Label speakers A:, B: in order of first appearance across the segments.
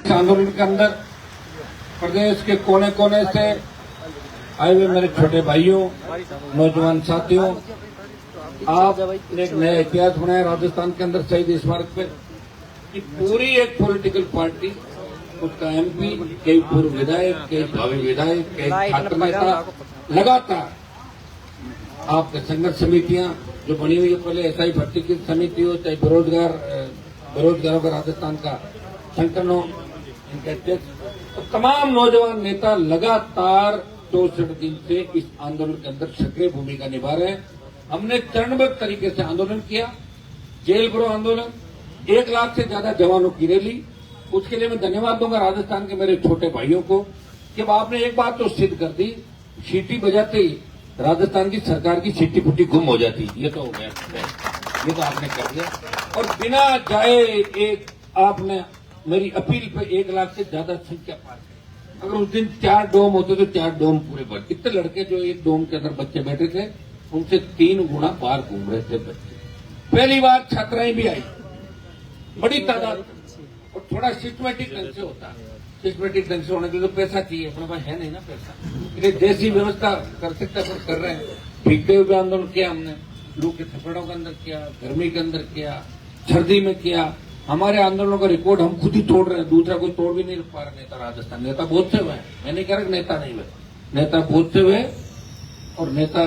A: आंदोलन के अंदर प्रदेश के कोने कोने से आए हुए मेरे छोटे भाइयों, नौजवान साथियों, आप एक नया इतिहास बनाया राजस्थान के अंदर शहीद स्मारक पे कि पूरी एक पॉलिटिकल पार्टी, उसका एमपी, कई पूर्व विधायक, कई भावी विधायक, कई छात्र नेता, लगातार आपके संघर्ष समितियां जो बनी हुई है, पहले एसआई भर्ती की समिति हो, चाहे बेरोजगारों का राजस्थान का संगठन हो, इनके अध्यक्ष, तो तमाम नौजवान नेता लगातार 64 दिन से इस आंदोलन के अंदर सक्रिय भूमिका निभा रहे हैं। हमने चरणबद्ध तरीके से आंदोलन किया, जेल भरो आंदोलन, 1 लाख से ज्यादा जवानों की रैली। उसके लिए मैं धन्यवाद दूंगा राजस्थान के मेरे छोटे भाइयों को कि अब आपने एक बात तो सिद्ध कर दी, सीटी बजाते ही राजस्थान की सरकार की सीटी फुटी गुम हो जाती। ये तो हो गया, ये तो आपने कर दिया। और बिना जाए एक आपने मेरी अपील पे 1 लाख से ज्यादा संख्या पास है। अगर उस दिन 4 डोम होते तो 4 डोम पूरे भर। कितने लड़के जो एक डोम के अंदर बच्चे बैठे थे, उनसे 3 गुना बाहर घूम रहे थे बच्चे। पहली बार छात्राएं भी आई, बड़ी तादाद, और थोड़ा सिस्टमेटिक ढंग से होता है। सिस्टमेटिक ढंग से होने के लिए तो पैसा चाहिए, अपने पास है नहीं ना पैसा, इसलिए जैसी व्यवस्था कर सकते पर कर रहे हैं। भीगते हुए आंदोलन किया हमने, लू के थप्पड़ों के अंदर किया, गर्मी के अंदर किया, सर्दी में किया। हमारे आंदोलनों का रिकॉर्ड हम खुद ही तोड़ रहे हैं, दूसरा कोई तोड़ भी नहीं पा रहा। नेता राजस्थान, नेता बहुत से हुए हैं, मैं नहीं कह रहा नेता नहीं हुए, नेता बहुत से हुए और नेता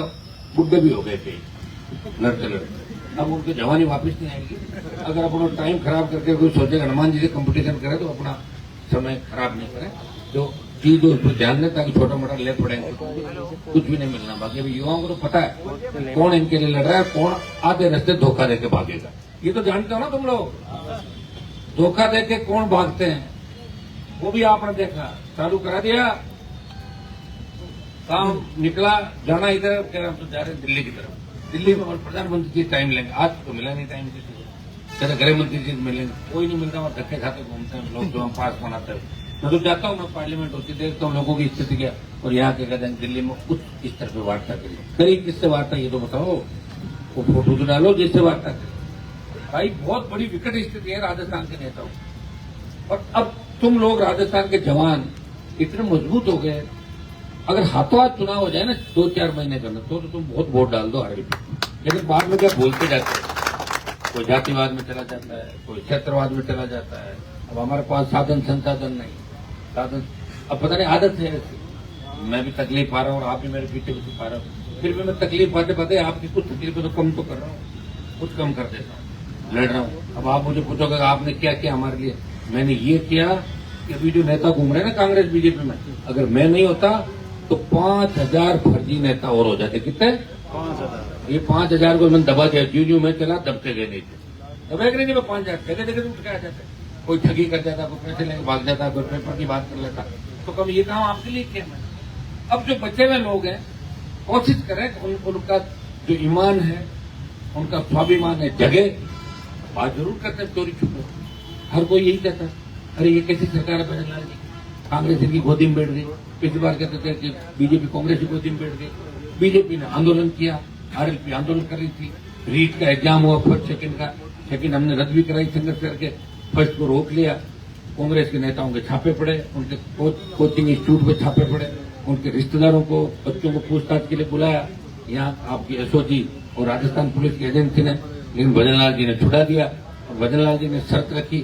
A: बुढ़े भी हो गए थे लड़ते लड़ते। अब उनकी जवानी वापस नहीं आएगी। अगर अपना टाइम खराब करके कोई सोचेगा हनुमान जी से कंपटीशन करे तो अपना समय खराब नहीं करे, जो चीज उस पर ध्यान दें ताकि छोटा मोटा ले पड़ेंगे कुछ भी नहीं मिलना। बाकी अभी युवाओं को तो पता है कौन इनके लिए लड़ रहा है, कौन आधे रास्ते धोखा देके भागेगा। ये तो जानते हो ना तुम लोग, धोखा देके कौन भागते हैं वो भी आपने देखा। चालू करा दिया काम, निकला जाना इधर, तो जा रहे दिल्ली की तरफ। दिल्ली में और प्रधानमंत्री जी टाइम लेंगे, आज तो मिला नहीं टाइम किसी को। कहते गृह मंत्री जी मिलेंगे, कोई नहीं मिलता। और धक्के खाते घूमते हैं लोग जो हम पास बनाते हैं। मैं तो जाता हूँ, मैं पार्लियामेंट होती देखता हूँ लोगों की स्थिति क्या, और यहाँ के कहते हैं दिल्ली में उच्च स्तर पर वार्ता करिए। करिए किससे वार्ता, ये तो बताओ, वो फोटो तो डालो जिससे वार्ता करिए। भाई बहुत बड़ी विकट स्थिति है राजस्थान के नेताओं। और अब तुम लोग राजस्थान के जवान इतने मजबूत हो गए, अगर हाथों हाथ चुनाव हो जाए ना 2-4 महीने के अंदर, तो तुम बहुत वोट डाल दो आगे। लेकिन बाद में क्या बोलते जाते हैं, कोई जातिवाद में चला जाता है, कोई क्षेत्रवाद में चला जाता है। अब हमारे पास साधन संसाधन नहीं, साधन अब पता नहीं आदत है ऐसी। मैं भी तकलीफ पा रहा हूँ और आप भी मेरे पीछे पीछे पा रहे हो, फिर भी मैं तकलीफ पाते पाते आपकी कुछ तकलीफें तो कम तो कर रहा हूँ, कुछ कम कर देता हूँ, लड़ रहा हूँ। अब आप मुझे पूछोगे आपने क्या किया हमारे लिए, मैंने ये किया कि अभी जो नेता घूम रहे हैं ना कांग्रेस बीजेपी में, अगर मैं नहीं होता तो 5000 फर्जी नेता और हो जाते। कितने? 5000। ये 5000 को मैंने दबा दिया, जो मैं चला दबते गए नहीं थे, दबे गए नहीं। मैं 5000 देखे तो उठ के आ जाते, कोई ठगी कर जाता, कोई पैसे लेके भाग जाता, कोई पेपर की बात कर लेता। तो कभी ये काम आपके लिए किया मैंने। अब जो बचे हुए लोग हैं, कोशिश करें उनका जो ईमान है, उनका स्वाभिमान है, जगह बात जरूर करते हैं चोरी छुपे। हर कोई यही कहता है, अरे ये कैसी सरकार है भजन लाल जी, कांग्रेस इनकी गोदी में बैठ गई। पिछली बार कहते थे कि बीजेपी कांग्रेस की गोदी में बैठ गई। बीजेपी ने आंदोलन किया, आरएलपी आंदोलन कर रही थी, रीट का एग्जाम हुआ फर्स्ट सेकंड का, सेकंड हमने रद्द भी कराई संघर्ष करके, फर्स्ट को रोक लिया। कांग्रेस के नेताओं के छापे पड़े, उनके कोचिंग इंस्टीट्यूट पे छापे पड़े, उनके रिश्तेदारों को, बच्चों को पूछताछ के लिए बुलाया। यहाँ आपकी एसओजी और राजस्थान पुलिस की एजेंसी ने, लेकिन भजन लाल जी ने छुड़ा दिया। और भजन लाल जी ने शर्त रखी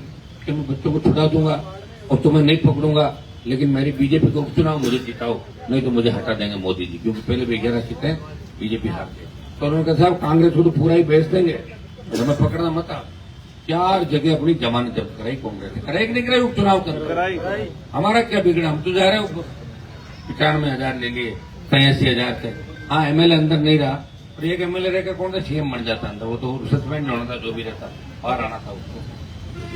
A: कि मैं बच्चों को छुड़ा दूंगा और तुम्हें नहीं पकड़ूंगा, लेकिन मेरी बीजेपी को उपचुनाव मुझे जिताओ, नहीं तो मुझे हटा देंगे मोदी जी, क्योंकि पहले भी 11 सीटें बीजेपी हार गई। तो उन्होंने कहा साहब कांग्रेस को तो पूरा ही बेच देंगे, हमें पकड़ना मत। 4 जगह अपनी जमानत जब्त कराई कांग्रेस ने, कराई कि नहीं कराई उपचुनाव कर? हमारा क्या बिगड़ा, हम तो जा रहे हो 95,000 ले लिए 83,000 से। हाँ एमएलए अंदर नहीं रहा, और एक एमएलए रहकर कौन सा सीएम बन जाता अंदर, वो तो सस्पेंड होना था, जो भी रहता बाहर आना था उसको।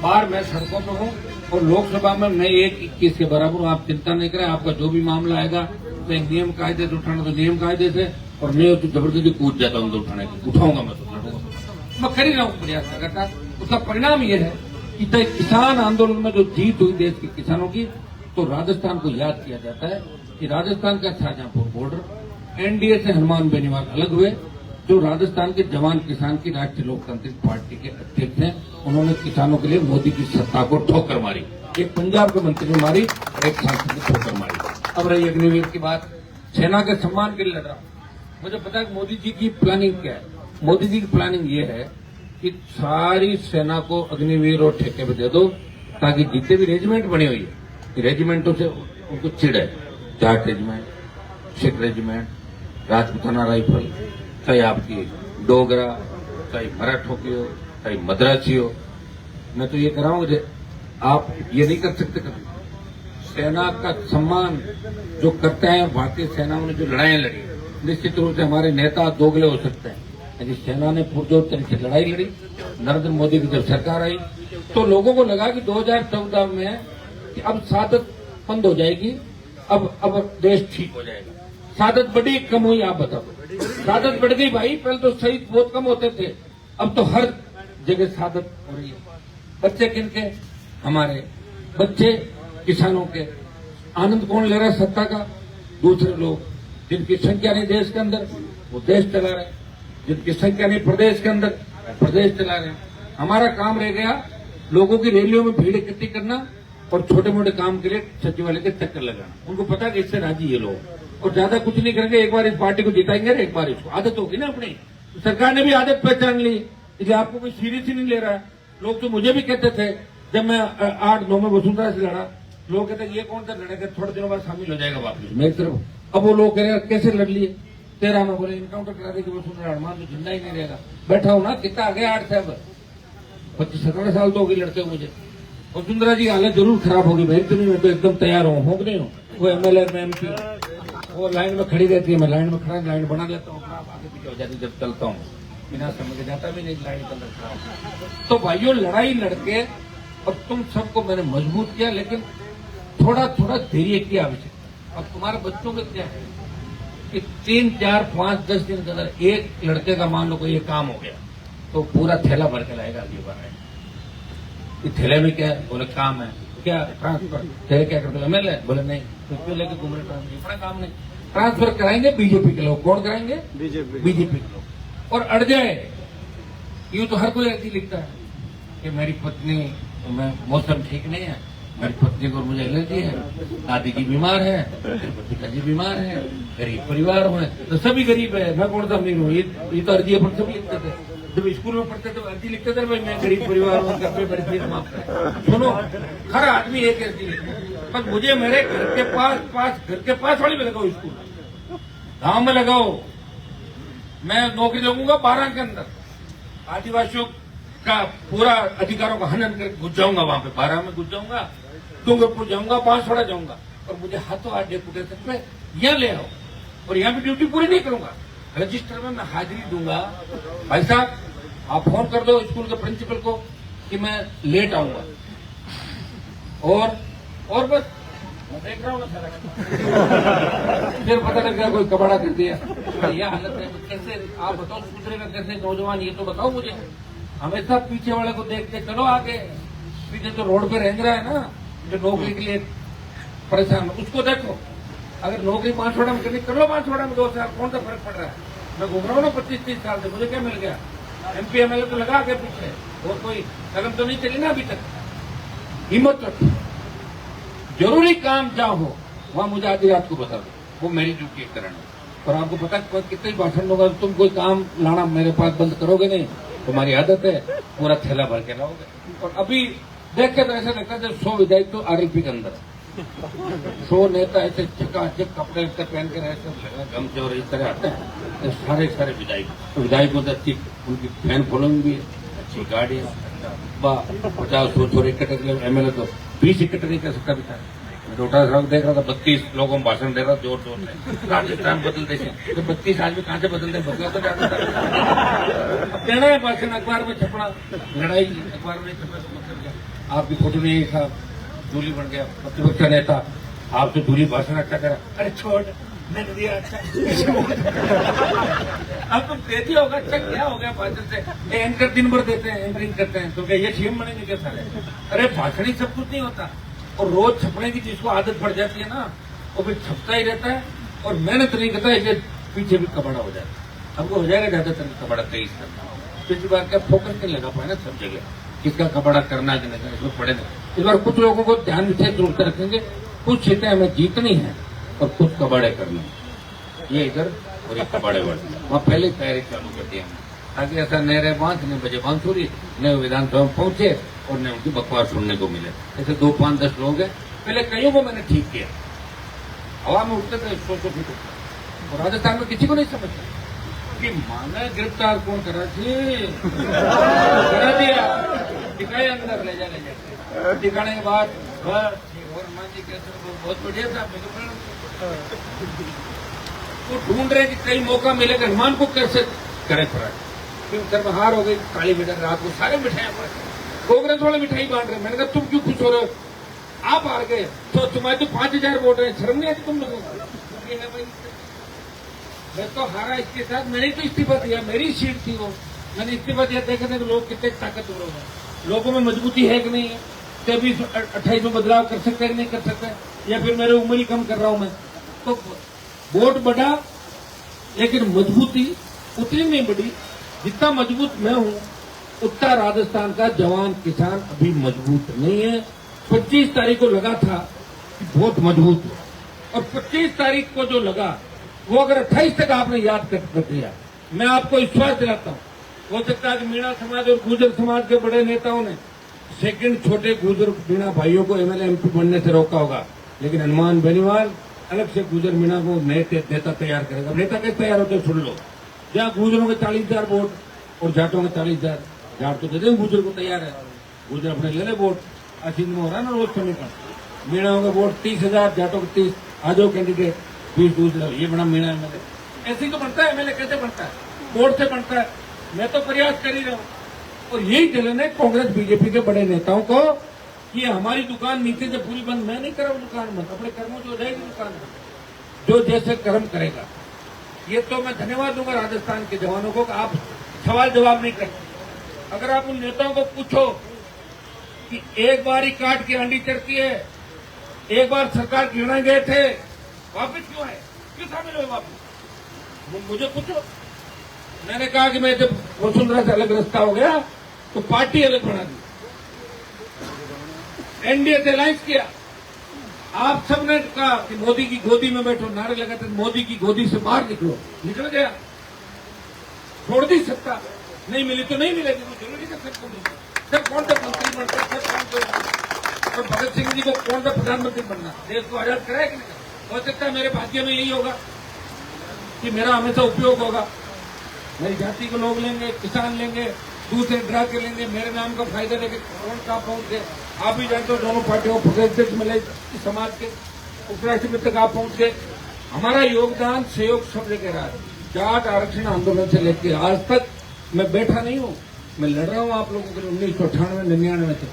A: बाहर मैं सड़कों पर हूँ और लोकसभा में मैं 1-21 के बराबर हूँ। आप चिंता नहीं करें, आपका जो भी मामला आएगा तो एक नियम कायदे से उठाना तो नियम कायदे से, और मैं तो जबरदस्ती कूद जाता हूँ उठाने की, उठाऊंगा मैं तो लड़ूंगा, मैं कर ही रहा हूँ प्रयास लगातार। उसका परिणाम ये है कि किसान आंदोलन में जो जीत हुई देश के किसानों की, तो राजस्थान को याद किया जाता है कि राजस्थान का शाहजहांपुर बॉर्डर एनडीए से हनुमान बेनीवाल अलग हुए, जो राजस्थान के जवान किसान की राष्ट्रीय लोकतांत्रिक पार्टी के अध्यक्ष हैं, उन्होंने किसानों के लिए मोदी की सत्ता को ठोकर मारी। एक पंजाब के मंत्री ने मारी और एक सांसद ने ठोकर मारी। अब रही अग्निवीर की बात, सेना के सम्मान के लिए लड़ रहा हूं। मुझे पता है कि मोदी जी की प्लानिंग क्या है। मोदी जी की प्लानिंग ये है कि सारी सेना को अग्निवीर और ठेके पे दे दो, ताकि जितने भी रेजिमेंट बनी हुई है रेजिमेंटों से उनको चिड़ है। Jat regiment, Sikh regiment, Rajputana rifle, चाहे आपकी डोगरा, चाहे मराठों की हो, चाहे मद्रासी हो। मैं तो ये कह रहा हूं कि आप ये नहीं कर सकते कभी। सेना का सम्मान जो करते हैं भारतीय सेनाओं ने जो लड़ाइयां लड़ी, निश्चित रूप से हमारे नेता दोगले हो सकते हैं, लेकिन सेना ने पुरजोर तरीके से लड़ाई लड़ी। नरेंद्र मोदी की जब सरकार आई तो लोगों को लगा कि 2014 में कि अब सादत बंद हो जाएगी, अब देश ठीक हो जाएगा। सादत बढ़ी कम हुई, आप बताओ? सादत बढ़ गई भाई। पहले तो शहीद बहुत कम होते थे, अब तो हर जगह सादत हो रही है। बच्चे किनके? हमारे बच्चे किसानों के। आनंद कौन ले रहा है सत्ता का? दूसरे लोग, जिनकी संख्या नहीं देश के अंदर वो देश चला रहे, जिनकी संख्या नहीं प्रदेश के अंदर प्रदेश चला रहे। हमारा काम रह गया लोगों की रैलियों में भीड़ इकट्ठी करना और छोटे मोटे काम के लिए सचिवालय के चक्कर लगाना। उनको पता कि इससे राजी ये लोग, और ज्यादा कुछ नहीं करेंगे। एक बार इस पार्टी को जिताएंगे, एक बार इसको आदत होगी ना अपनी। सरकार ने भी आदत पहचान ली, इसलिए आपको कोई सीरियस ही नहीं ले रहा है। लोग तो मुझे भी कहते थे जब मैं 8-9 में वसुंधरा से लड़ा, लोग कहते ये कौन सा लड़ेगा, थोड़े दिनों बाद शामिल हो जाएगा वापस मेरी तरफ। अब वो लोग कह रहे हैं कैसे लड़ लिए 13 में, बोले इनकाउंटर करा देगी वसुंधरा, अरमान तो झंडा ही नहीं रहेगा। बैठा हूं ना, कितना आ गया 8 से, अब 25-17 साल तो होगी लड़ते हुए मुझे। वसुंधरा जी हालत जरूर खराब होगी भाई, इतनी मैं तो एकदम तैयार हूँ कि नहीं हूँ। वो एमएलए में एमपी, वो लाइन में खड़ी रहती है, मैं लाइन में खड़ा लाइन बना देता हूँ, आगे पीछे हो जाती जब चलता हूँ, बिना समझ जाता भी नहीं लाइन के अंदर खड़ा। तो भाइयों लड़ाई लड़के और तुम सबको मैंने मजबूत किया, लेकिन थोड़ा थोड़ा धैर्य की आवश्यकता। अब तुम्हारे बच्चों के क्या है कि 3, 4, 5, 10 दिन के अंदर एक लड़के का मान लो कोई ये काम हो गया तो पूरा थैला भर के लाएगा अगली बार। ये थैले में क्या है? बोले काम है। क्या ट्रांसफर? थैले क्या करते? एमएलए? बोले नहीं, तो लेके घूम रहे ट्रांसफर, बड़ा काम नहीं। ट्रांसफर कराएंगे बीजेपी के लोग। कौन कराएंगे? बीजेपी के लोग। और अड़ जाए यूं तो हर कोई अर्जी लिखता है कि मेरी पत्नी, मैं मौसम ठीक नहीं है, मेरी पत्नी को मुझे एलर्जी है, दादी जी बीमार है, पिताजी बीमार है, गरीब परिवार हुए, तो सभी गरीब है, मैं कौन सा अमीर हूँ? ये तो अर्जी अपन सब लिखते थे जब स्कूल में पढ़ते थे। अर्जी लिखते थे भाई मैं गरीब परिवार हूँ, घर पे बड़ी फीस माफ है। सुनो, हर आदमी एक अर्जी लिखता, बस मुझे मेरे घर के पास वाली में लगाओ, स्कूल गाँव में लगाओ। मैं नौकरी लगूंगा 12 के अंदर, आदिवासियों का पूरा अधिकारों का हनन करके घुस जाऊंगा वहां पे, 12 में घुस जाऊंगा, डूंगरपुर जाऊंगा, बांसवाड़ा जाऊंगा, और मुझे हाथों हाथ डेपुटेशन पे यहाँ ले आओ, और यहाँ भी ड्यूटी पूरी नहीं करूंगा, रजिस्टर में मैं हाजिरी दूंगा। भाई साहब आप फोन कर दो स्कूल के प्रिंसिपल को कि मैं लेट आऊंगा, और बस मैं देख रहा हूँ ना सारा फिर पता लग गया कोई कबाड़ा कर दिया। यह हालत है, कैसे आप बताओ सुधरेगा कैसे नौजवान, ये तो बताओ मुझे। हमेशा पीछे वाले को देखते चलो आगे, पीछे तो रोड पे रेंग रहा है ना जो नौकरी के लिए परेशान, उसको देखो। अगर नौकरी 5 में करनी कर लो, 5 में 2 साल, कौन सा फर्क पड़ रहा है? मैं घूम रहा हूँ ना 25-30 साल से, मुझे क्या मिल गया? एमपी एमएलए तो लगा आगे पीछे, और कोई कदम तो नहीं चली ना अभी तक। हिम्मत रखो, जरूरी काम जहाँ हो वहां मुझे आधी रात को बता दो, वो मेरी ड्यूटी एक करना। और आपको पता कितने भाषण होगा, तुम कोई काम लाना मेरे पास बंद करोगे नहीं, तुम्हारी आदत है, पूरा थैला भर के लाओगे। और अभी देख के तो ऐसा लगता है जब 100 विधायक तो आरएलपी के अंदर, 100 नेता ऐसे चकाचक कपड़े पहन के रहते गमछे और इस तरह आते हैं, सारे विधायकों से अच्छी उनकी फैन फॉलोइंग भी है, अच्छी गाड़ी, 50-100 इकट्ठे, एमएलए तो 20 इकट्ठे नहीं कर सकता भी था। छोटा सा देख रहा था 32 लोगों को भाषण दे रहा जोर जोर से, राजस्थान बदल देते, तो 32 आदमी कहाँ से बदलते, बदला तो जाता था। कहना है भाषण अखबार में छपना, लड़ाई अखबार में छपा तो मतलब क्या? आपकी फोटो नहीं था, दूली बन गया प्रतिपक्ष नेता, आपसे दूली भाषण अच्छा करा, अरे छोड़ मैंने दिया अच्छा। अब तुम देती होगा अच्छा, क्या हो गया भाषण से? एंकर दिन भर देते हैं, एंकरिंग करते हैं, तो क्या ये सीएम बनेंगे क्या सारे? अरे भाषण ही सब कुछ नहीं होता, और रोज छपने की जिसको आदत पड़ जाती है ना, वो फिर छपता ही रहता है और मेहनत नहीं करता है, पीछे भी कबाड़ा हो जाता है। हमको हो जाएगा ज्यादातर कबाड़ा 23 करना, पिछली बार क्या फोकस नहीं लगा पाए ना सब जगह, किसका कबाड़ा करना है कि नहीं, इसमें पड़े नहीं। इस बार कुछ लोगों को ध्यान विशेष रूप से रखेंगे, कुछ सीटें हमें जीतनी है और कुछ कबाड़े करने हैं। ये इधर और एक कबाड़े बढ़ वहाँ पहले तैयारी चालू कर दी हमने, ताकि ऐसा न रहे 5 बजे बांसुरी न विधानसभा में पहुंचे और न उनकी बकवास सुनने को मिले। ऐसे 2, 5, 10 लोग हैं, पहले कईयों को मैंने ठीक किया, हवा में उठते थे 100 फीट उठता, और राजस्थान में किसी को नहीं समझता कि माना गिरफ्तार कौन करा करा दिया, टिकाए अंदर ले जा टिकाने के बाद बस हनुमान जी कैसे बहुत बढ़िया था, वो ढूंढ रहे कि कई मौका मिलेगा हनुमान को कैसे करे फरार, क्योंकि सर में हार हो गई, काली मिठाई रात को सारे मिठाई कांग्रेस वाले मिठाई बांट रहे। मैंने कहा तुम क्यों खुश हो रहे हो, आप हार गए तो तुम्हारे तो 5000 वोट है, शर्म नहीं आती तुम लोगों को? ये है भाई, मैं तो हारा इसके साथ, मैंने तो इस्तीफा दिया, मेरी सीट थी वो, मैंने इस्तीफा दिया, देखने के लोग कितने ताकतवर हो गए, लोगों में मजबूती है कि नहीं है, 23-28 में बदलाव कर सकते हैं कि नहीं कर सकते, या फिर मेरी उम्र ही कम कर रहा हूं मैं, तो वोट बढ़ा लेकिन मजबूती उतनी नहीं बढ़ी जितना मजबूत मैं हूं, उतना राजस्थान का जवान किसान अभी मजबूत नहीं है। 25 तारीख को लगा था कि बहुत मजबूत है, और 25 तारीख को जो लगा वो अगर 28 तक आपने याद कर दिया, मैं आपको विश्वास दिलाता हूं, हो सकता है कि मीणा समाज और गुर्जर समाज के बड़े नेताओं ने सेकंड छोटे गुर्जर मीणा भाइयों को एमएलए एमपी बनने से रोका होगा, लेकिन हनुमान बेनीवाल अलग से गुर्जर मीणा को नए नेता तैयार करेगा। नेता कैसे तैयार होते सुन लो, जहां गुर्जरों के 40,000 वोट और जाटों के 40,000, जाट तो दे गुर्जर को तैयार है, गुर्जर अपने ले ले वोट, असीम में हो रहा है ना रोज समीकरण, मीणाओं के वोट 30,000, जाटों के 30, आ जाओ कैंडिडेट 20 ये बड़ा मीणा एमएलए, ऐसे ही तो बनता है एमएलए, कैसे बनता है, वोट से बनता है। मैं तो प्रयास कर ही रहा हूं, और यही जलन है कांग्रेस बीजेपी के बड़े नेताओं को कि हमारी दुकान नीचे से पूरी बंद, मैं नहीं कर रहा हूं दुकान बंद, अपने कर्मों से हो जाएगी दुकान बंद, जो जैसे कर्म करेगा। ये तो मैं धन्यवाद दूंगा राजस्थान के जवानों को कि आप सवाल जवाब नहीं करते। अगर आप उन नेताओं को पूछो कि एक बार ही काट के अंडी चढ़ती है, एक बार सरकार गिरने गए थे, वापिस क्यों आए, क्यों शामिल हुए वापिस, मुझे पूछो। मैंने कहा कि मैं जब वसुंधरा से अलग रास्ता हो गया तो पार्टी अलग बना दी, एनडीए से अलायंस किया, आप सबने कहा कि मोदी की गोदी में बैठो, नारे लगाते मोदी की गोदी से बाहर निकलो, निकल गया, छोड़ दी सत्ता, नहीं मिली तो नहीं मिलेगी, वो जरूरी है सबको मिले, सब कौन सा मंत्री बनता है, सब कौन सा, और भगत सिंह जी को कौन सा प्रधानमंत्री बनना, देश को आजाद कराया कि नहीं, हो सकता है मेरे भाग्य में यही होगा कि मेरा हमेशा उपयोग होगा, मेरी जाति के लोग लेंगे, किसान लेंगे, दूसरे ड्रा के लेंगे, मेरे नाम का फायदा लेके कौन कहाँ पहुंच गए, आप भी जानते हो दोनों पार्टियों को प्रदेश मिले, समाज के उपराष्ट्रपति तक आप पहुंच गए। हमारा योगदान सहयोग सब जगह रहा है, जाट आरक्षण आंदोलन से लेकर आज तक मैं बैठा नहीं हूं, मैं लड़ रहा हूं आप लोगों के लिए 1998-99 से,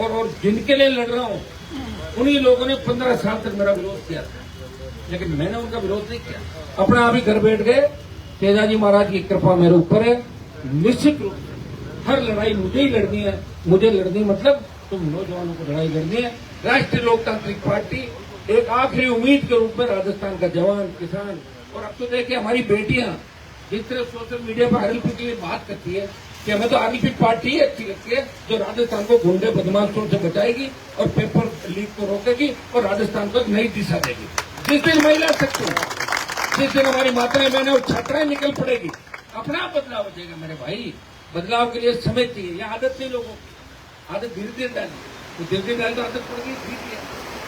A: और जिनके लिए लड़ रहा हूं उन्हीं लोगों ने 15 साल तक मेरा विरोध किया था, लेकिन मैंने उनका विरोध नहीं किया, अपना आप ही घर बैठ गए। तेजाजी महाराज की कृपा मेरे ऊपर है, निश्चित रूप से हर लड़ाई मुझे ही लड़नी है, मुझे लड़नी मतलब तुम नौजवानों को लड़ाई लड़नी है। राष्ट्रीय लोकतांत्रिक पार्टी एक आखिरी उम्मीद के रूप में राजस्थान का जवान, किसान, और अब तो देखिए हमारी बेटियां जिस तरह सोशल मीडिया पर आरएलपी के लिए बात करती है कि हमें तो आरएलपी पार्टी ही अच्छी लगती है जो राजस्थान को गुंडे बदमाशों से बचाएगी और पेपर लीक को रोकेगी और राजस्थान को एक नई दिशा देगी। जिस दिन महिला शक्ति, जिस दिन हमारी माताएं बहनें और छात्राएं निकल पड़ेगी, अपना आप बदलाव हो जाएगा मेरे भाई। बदलाव के लिए समय चाहिए, यह आदत नहीं लोगों की, आदत धीरे धीरे डाली, तो धीरे धीरे डाली तो आदत पड़ गई, ठीक है।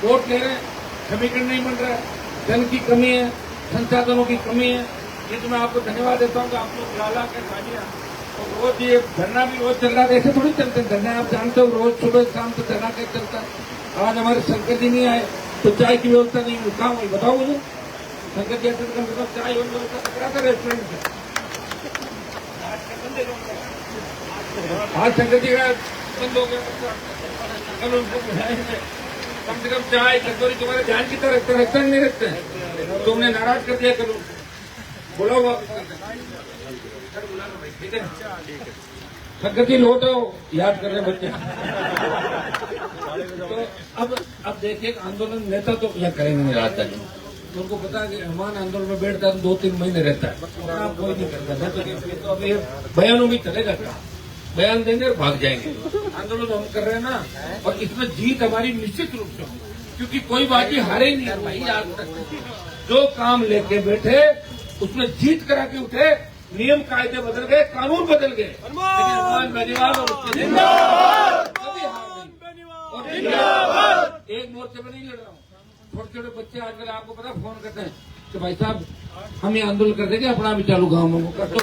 A: वोट ले रहे हैं, समीकरण नहीं बन रहा है, धन की कमी है, संसाधनों की कमी है, ये तो मैं आपको धन्यवाद देता हूँ कि आप लोग लाला के गाड़ियाँ और रोज ये धरना भी रोज चल रहा है, ऐसे थोड़ी चलते हैं धरना, आप जानते हो रोज सुबह शाम तो धरना कैसे चलता है। आज हमारे शंकर जी नहीं आए तो चाय की व्यवस्था नहीं हुई, कहाँ हुई बताओ मुझे, शंकर जी ऐसे मतलब चाय व्यवस्था करा था रेस्टोरेंट से, आज शंकर जी का बंद हो गया, कल उनको बुलाएंगे, कम से कम चाय कटोरी तुम्हारे ध्यान की तरह रखते नहीं रखते हैं, तुमने नाराज कर दिया, करो बुलाओ वापस, ठीक है शंकर जी लो तो याद कर रहे बच्चे। तो अब देखिए आंदोलन नेता तो क्या करेंगे नहीं राजधानी, उनको पता है कि हनुमान आंदोलन में बैठता है तो 2-3 महीने रहता है, कोई नहीं करता, तो अभी बयानों भी चलेगा क्या, बयान देंगे और भाग जाएंगे। आंदोलन हम कर रहे हैं ना, और इसमें जीत हमारी निश्चित रूप से होगी, क्योंकि कोई बाजी हारे ही नहीं है भाई आज तक। जो काम लेके बैठे उसमें जीत करा के उठे, नियम कायदे बदल गए, कानून बदल गए, लेकिन हनुमान बेनीवाल और उसके कभी हार नहीं। और एक मोर्चे में नहीं लड़ रहा हूँ। छोटे छोटे बच्चे आजकल आपको पता फोन करते हैं कि भाई साहब हम ये आंदोलन कर देंगे, अपना भी चालू गाँव में कर दो।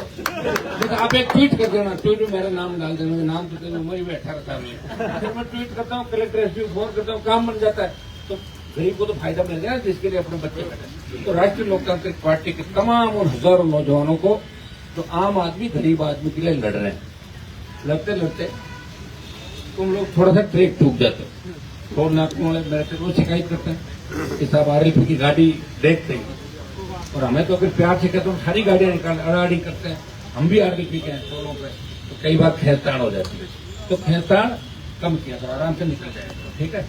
A: तो आप एक ट्वीट कर देना, ट्वीट में मेरा नाम डाल देना, नाम तो देना, उम्र भी 18 साल में। फिर मैं ट्वीट करता हूँ, कलेक्टर एसपी फोन करता हूँ, काम बन जाता है। तो गरीब को तो फायदा मिल गया, जिसके लिए अपने बच्चे बैठे। तो राष्ट्रीय लोकतांत्रिक पार्टी के तमाम और हजारों नौजवानों को, तो आम आदमी गरीब आदमी के लिए लड़ रहे हैं, लड़ते लड़ते तुम लोग थोड़ा सा ट्रैक टूट जाते हो। टोल नाकों वाले मेरे से रोज शिकायत करते हैं कि साहब RLP की गाड़ी देखते हैं, और हमें तो अगर प्यार से कहते हैं सारी गाड़ियां निकाल अड़ाड़ी करते हैं। हम भी RLP के हैं टोलों पे, तो कई बार खेलताड़ हो जाती है। तो खेलताड़ कम किया तो आराम से निकल जाएगा, ठीक है।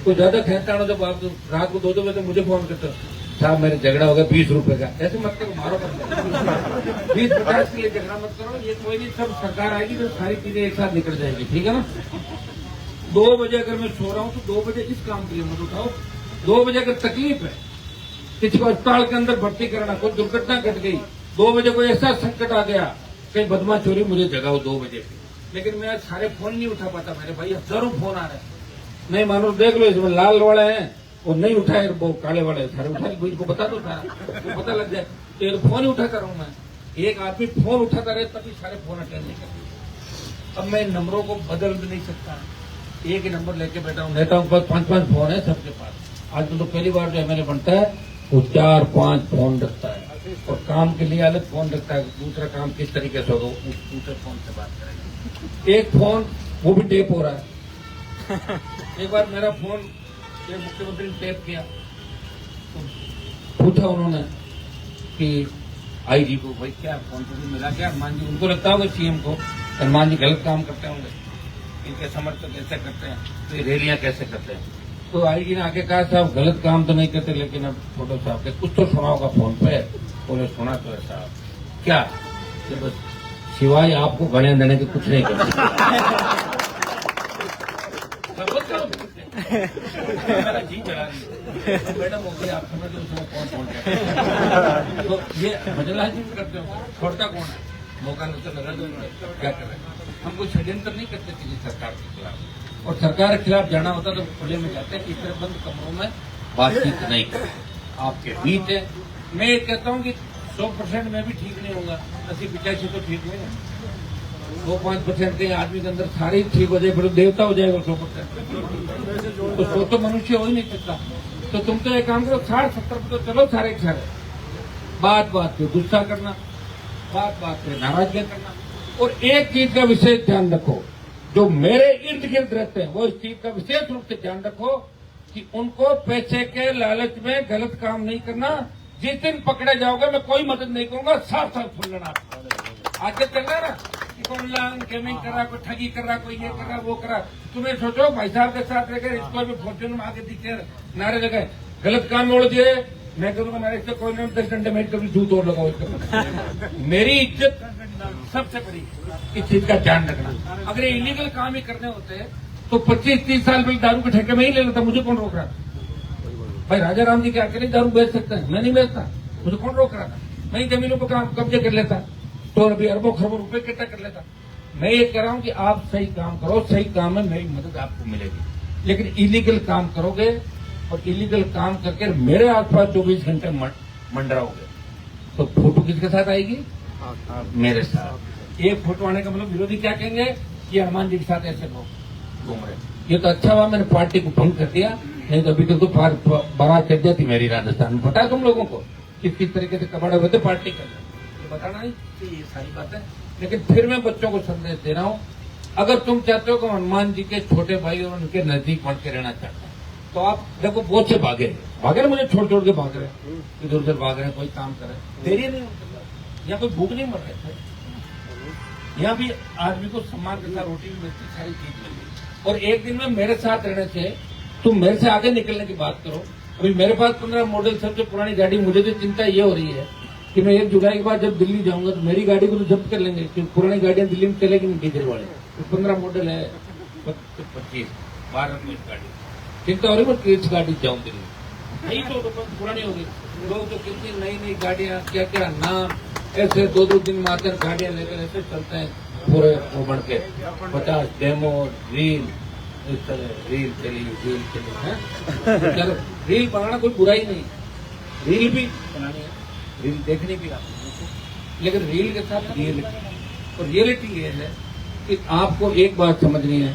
A: कोई ज्यादा खेलताड़ हो, जब आप रात को 2-2 बजे मुझे फोन करते हो, साहब मेरे झगड़ा हो गया 20 रुपए का, ऐसे मत करो, मारो मत। 20-50 के लिए झगड़ा मत करो, ये कोई नहीं, सब सरकार आएगी तो सारी चीजें एक साथ निकल जाएगी, ठीक है ना। 2 बजे अगर मैं सो रहा हूँ तो 2 बजे इस काम के लिए मत उठाओ। 2 बजे अगर तकलीफ है, किसी को अस्पताल के अंदर भर्ती करना, कोई दुर्घटना घट गई, 2 बजे कोई ऐसा संकट आ गया, कहीं बदमाश चोरी, मुझे जगाओ 2 बजे। लेकिन मैं आज सारे फोन नहीं उठा पाता, मेरे भाई हजारों फोन आ रहे हैं। नहीं मानो देख लो, इसमें लाल वाले हैं वो नहीं उठाए, वो काले वाले सारे उठाए, इनको बता दो सारा, तो पता लग जाए। तो ये फोन ही उठाता रहूं मैं, एक आदमी फोन उठाता रहे तभी सारे फोन अटेंड नहीं करते। अब मैं नंबरों को बदल भी नहीं सकता, एक ही नंबर लेके बैठा हूँ। नेताओं के पास 5-5 फोन है सबके पास। आज तो पहली बार जो MLA बनता है वो 4-5 फोन रखता है, और काम के लिए अलग फोन रखता है, दूसरा काम किस तरीके से होगा दूसरे फोन से बात करेंगे। एक फोन वो भी टेप हो रहा है। एक बार मेरा फोन मुख्यमंत्री ने टेप किया, तो पूछा उन्होंने कि IG को, भाई क्या फोन तो मिला क्या हनुमान जी? उनको लगता होगा CM को हनुमान जी गलत काम करते होंगे, इनके समर्थक कैसे करते हैं, तो ये रैलियां कैसे करते हैं। तो IG ने आके कहा साहब गलत काम तो नहीं करते, लेकिन अब फोटो साहब के कुछ तो सुना होगा फोन पे। बोले सुना तो है साहब, क्या? बस सिवाय आपको गणे देने के कुछ नहीं करते। मेरा जी चला मैडम हो गई, आप समझ लो उसमें कौन करते। तो ये मजलाजी भी करते हो, छोड़ता कौन है? मौका नहीं लगा दो, क्या कर रहे हैं? हम कोई षड्यंत्र नहीं करते किसी सरकार के खिलाफ, और सरकार के खिलाफ जाना होता तो खुले में जाते हैं, इस तरह बंद कमरों में बातचीत नहीं करते। आपके बीच है, मैं ये कहता हूँ कि 100% मैं भी ठीक नहीं होगा, 80-85 तो ठीक नहीं है। 2-5% के आदमी के अंदर सारे ठीक हो जाए, फिर देवता हो जाएगा 100%। तो सो तो मनुष्य हो ही नहीं सकता। तो तुम तो एक काम करो, 60-70 तो चलो सारे सारे, बात बात पे गुस्सा करना, बात बात पे नाराजगी करना। और एक चीज का विशेष ध्यान रखो, जो मेरे इर्द गिर्द रहते हैं वो इस चीज का विशेष रूप से ध्यान रखो कि उनको पैसे के लालच में गलत काम नहीं करना। जिस दिन पकड़े जाओगे मैं कोई मदद नहीं करूंगा, साफ सुन लेना। आगे चल रहा है ना कि कोई ऑनलाइन गेमिंग कर रहा, कोई ठगी कर रहा, कोई ये कर रहा, वो कर रहा। तुम्हें सोचो भाई साहब के साथ रहकर इसको भी फॉर्च्यून में आगे दिखे नारे लगाए, गलत काम मोड़ दिए, मैं करूंगा नारे से कोई नहीं, 10 घंटे में कभी जूत और लगाओ इसको। मेरी इज्जत सबसे बड़ी, इस चीज का ध्यान रखना। अगर इलीगल काम ही करने होते तो 25-30 साल पहले दारू के ठेके में ही ले लेता, मुझे कौन रोक रहा था? भाई राजा राम जी क्या अकेले दारू बेच सकते हैं? मैं नहीं बेचता, मुझे कौन रोक रहा था? मैं ही जमीनों पर कब्जे कर लेता, तो अभी अरबों खरबों रुपए इकट्ठा कर लेता। मैं ये कह रहा हूं कि आप सही काम करो, सही काम में मेरी मदद आपको मिलेगी। लेकिन इलीगल काम करोगे और इलीगल काम करके मेरे आसपास 24 घंटे मंडराओगे तो फोटो किसके साथ आएगी? मेरे साथ। एक फोटो आने का मतलब विरोधी क्या कहेंगे? ये हनुमान जी के साथ ऐसे लोग घूम रहे। ये तो अच्छा हुआ मैंने पार्टी को भंग कर दिया, नहीं तो अभी तक तो बारात चल जाती मेरी राजस्थान में। पता है तुम लोगों को किस तरीके से कबाड़े हुए थे पार्टी का? ये बताना नहीं ये सारी बातें। लेकिन फिर मैं बच्चों को संदेश दे रहा हूँ, अगर तुम चाहते हो कि हनुमान जी के छोटे भाई और उनके नजदीक बढ़ के रहना चाहते हैं तो आप देखो बहुत से भागे ना, मुझे छोड़ छोड़ के भाग रहे, इधर उधर भाग रहे, कोई काम करे, देरी नहीं होती, यहाँ कोई भूख नहीं मर रहे थे, यहाँ भी आदमी को सम्मान के साथ रोटी भी मिलती, सारी चीज मिलती। और एक दिन में मेरे साथ रहने से तुम मेरे से आगे निकलने की बात करो। अभी मेरे पास 15 मॉडल सबसे पुरानी गाड़ी, मुझे तो चिंता ये हो रही है कि मैं 1 जुलाई के बाद जब दिल्ली जाऊंगा तो मेरी गाड़ी को तो जब्त कर लेंगे, क्योंकि पुरानी गाड़ियां दिल्ली में चलेगी नहीं डीजल वाले। तो 15 मॉडल है, 25 12 में गाड़ी चिंता हो रही, मैं किस गाड़ी जाऊं दिल्ली, नहीं तो पुरानी होगी। लोग तो कितनी नई नई गाड़ियां, क्या क्या नाम, ऐसे 2-2 दिन में आकर गाड़ियां लेकर ऐसे चलते हैं पूरे वो बन के 50 डेमो रील, इस तरह रील चली है। चलो रील बनाना कोई बुराई नहीं, रील भी बनानी है, रील देखनी भी आपको, लेकिन रील के साथ रियलिटी। और रियलिटी ये है कि आपको एक बात समझनी है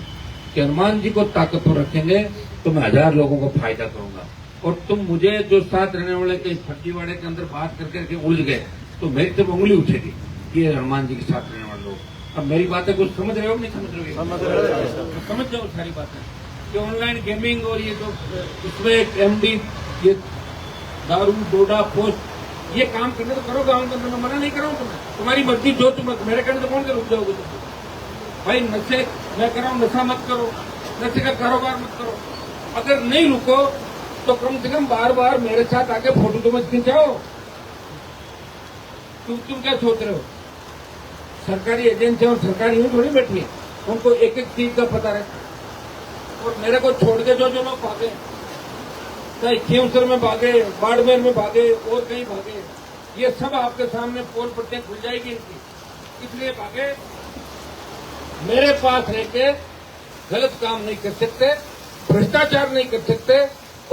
A: कि हनुमान जी को ताकतवर रखेंगे तो मैं 1000 लोगों को फायदा करूंगा। और तुम मुझे जो साथ रहने वाले के फर्जीवाड़े के अंदर बात करके उलझ गए तो मेरी तरफ उंगली उठेगी, ये हनुमान जी के साथ रहने वाले लोग। अब मेरी बातें कुछ समझ रहे हो नहीं समझ रहे हो? समझ जाओ सारी बातें कि ऑनलाइन गेमिंग और ये तो उसमें एमडी, ये दारू डोडा पोस्ट, ये काम करने तो करो गाँव के अंदर, मैं मना नहीं कर रहा हूँ तुम्हें, तुम्हारी मर्जी, जो तुम मेरे कहने तो कौन कर रुक जाओगे तुम? भाई नशे मैं कर रहा हूँ, नशा मत करो, नशे का कारोबार मत करो। अगर नहीं रुको तो कम से कम बार बार मेरे साथ आके फोटो तो मत खिंचाओ। तुम क्या सोच रहे हो? सरकारी एजेंसी और सरकारी यूं थोड़ी बैठी है, उनको एक एक चीज का पता रहता। और मेरे को छोड़ के जो लोग भागे, चाहे खींवसर में भागे, बाड़मेर में भागे और कहीं भागे, ये सब आपके सामने पोल पट्टियां खुल जाएगी इनकी, इसलिए भागे। मेरे पास रह के गलत काम नहीं कर सकते, भ्रष्टाचार नहीं कर सकते,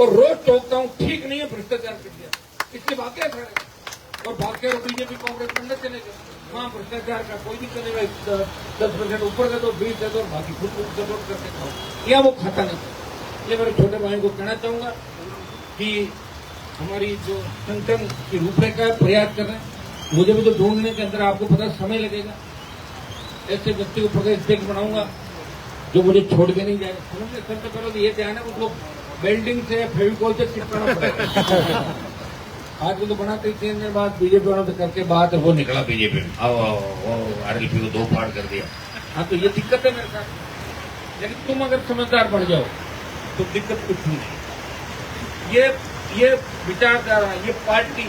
A: और रोज टोकता हूं ठीक नहीं है भ्रष्टाचार कर दिया, इसलिए भागे सारे। और भाग के बीजेपी कांग्रेस में न चलेगा, वहां भ्रष्टाचार का कोई भी चलेगा, 10% ऊपर दे दो, 20 दे दो, बाकी खुद सपोर्ट करके खाओ, या वो खाता नहीं। ये मेरे छोटे भाई को कहना चाहूंगा कि हमारी जो संगठन की रूपरेखा प्रयास कर रहे हैं, मुझे भी तो ढूंढने के अंदर आपको पता समय लगेगा। ऐसे व्यक्ति को प्रदेश अध्यक्ष बनाऊंगा जो मुझे छोड़ के नहीं जाए। समझ सबसे पहले तो ये ध्यान है, उसको बेल्डिंग से फेविकॉल से चिपकाना पड़ेगा। आज वो तो बनाते ही 3 दिन बाद बीजेपी वालों से करके बात वो निकला बीजेपी में, आओ आरएलपी को 2 फाड़ कर दिया। हाँ तो ये दिक्कत है मेरे साथ, लेकिन तुम अगर समझदार बन जाओ तो दिक्कत कुछ नहीं। ये विचारधारा, ये पार्टी,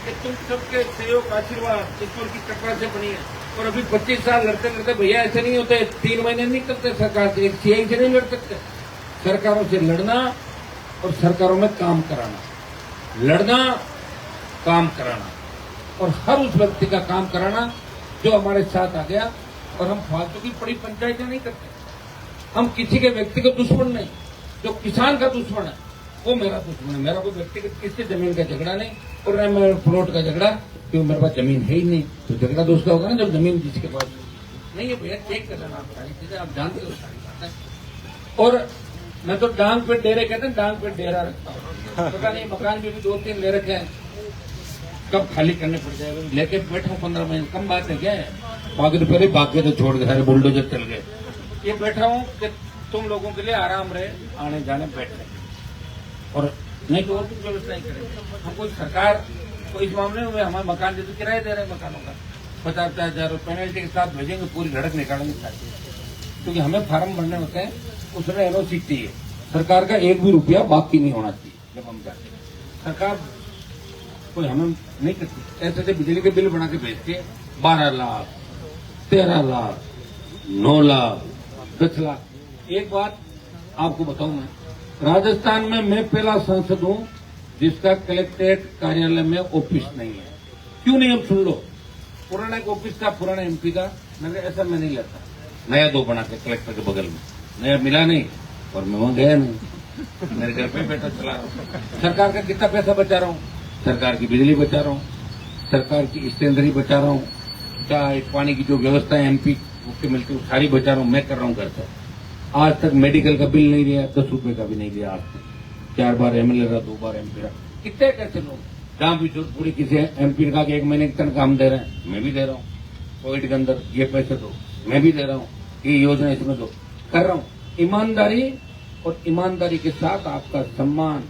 A: ये तुम सबके सहयोग आशीर्वाद ईश्वर की कृपा से बनी है। और अभी 25 साल लड़ते लड़ते भैया ऐसे नहीं होते, 3 महीने नहीं करते सरकार से, एक सीआई से नहीं लड़ सकते। सरकारों से लड़ना और सरकारों में काम कराना, लड़ना, काम कराना, और हर उस व्यक्ति का काम कराना जो हमारे साथ आ गया। और हम फालतू की बड़ी पंचायतें नहीं करते, हम किसी के व्यक्ति का दुश्मन नहीं। जो किसान का दुश्मन है वो मेरा दुश्मन है। मेरा कोई व्यक्तिगत किसी जमीन का झगड़ा नहीं, और न मेरा प्लॉट का झगड़ा, क्योंकि मेरे पास जमीन है ही नहीं। तो झगड़ा दोस्त का होगा ना जब जमीन जिसके पास नहीं है। भैया चेक कर लेना आप सारी चीजें, आप जानते हो सारी बातें। और मैं तो डांग पे डेरे कहते हैं, डांग पे डेरा रखता हूँ। पता नहीं मकान भी 2-3 ले रखे हैं, कब खाली करने पड़ जाएगा। लेके बैठा हूँ 15 महीने, कम बात है क्या है? बाकी तो पहले बाकी तो छोड़ के सारे बुलडोजर चल गए। ये बैठा हूँ कि तुम लोगों के लिए आराम रहे, आने जाने बैठे, और नहीं तो और कुछ व्यवस्था नहीं करेंगे। हम कोई सरकार को इस मामले में हमारे मकान जो किराए दे रहे हैं मकानों का 50,000 पेनल्टी के साथ भेजेंगे, पूरी धड़क निकालेंगे साथ, क्योंकि हमें फार्म भरने होते हैं, उसमें एनओसी चाहिए। सरकार का 1 भी रुपया बाकी नहीं होना चाहिए। जब हम जाते हैं सरकार कोई हमें नहीं करती। ऐसे ऐसे बिजली के बिल बना के भेजते हैं, 12 लाख, 13 लाख, 9 लाख, 10 लाख। एक बात आपको बताऊं, मैं राजस्थान में मैं पहला सांसद हूं जिसका कलेक्ट्रेट कार्यालय में ऑफिस नहीं है। क्यों नहीं? अब सुन लो, पुराना एक ऑफिस था पुराना एमपी का, मैंने ऐसा मैं नहीं लेता, नया 2 बना के कलेक्टर के बगल में, नया मिला नहीं और मैं वहां गया नहीं, मेरे घर पे बैठा चला रहा हूँ। सरकार का कितना पैसा बचा रहा हूँ, सरकार की बिजली बचा रहा हूँ, सरकार की स्टैंडरी बचा रहा हूँ, चाहे पानी की जो व्यवस्था है एमपी उसके मिलती है सारी बचा रहा हूँ, मैं कर रहा हूँ घर से। आज तक मेडिकल का बिल नहीं दिया, 10 रुपए का भी नहीं दिया आज तक। 4 बार एमएलए रहा, 2 बार एमपी रहा। कितने कैसे लोग जहां भी पूरी किसी एमपी ने कहा कि 1 महीने की तनख्वाह हम दे रहे हैं, मैं भी दे रहा हूँ। कोविड के अंदर ये पैसे दो, मैं भी दे रहा हूँ, ये योजना इसमें दो, कर रहा हूँ। ईमानदारी, और ईमानदारी के साथ आपका सम्मान।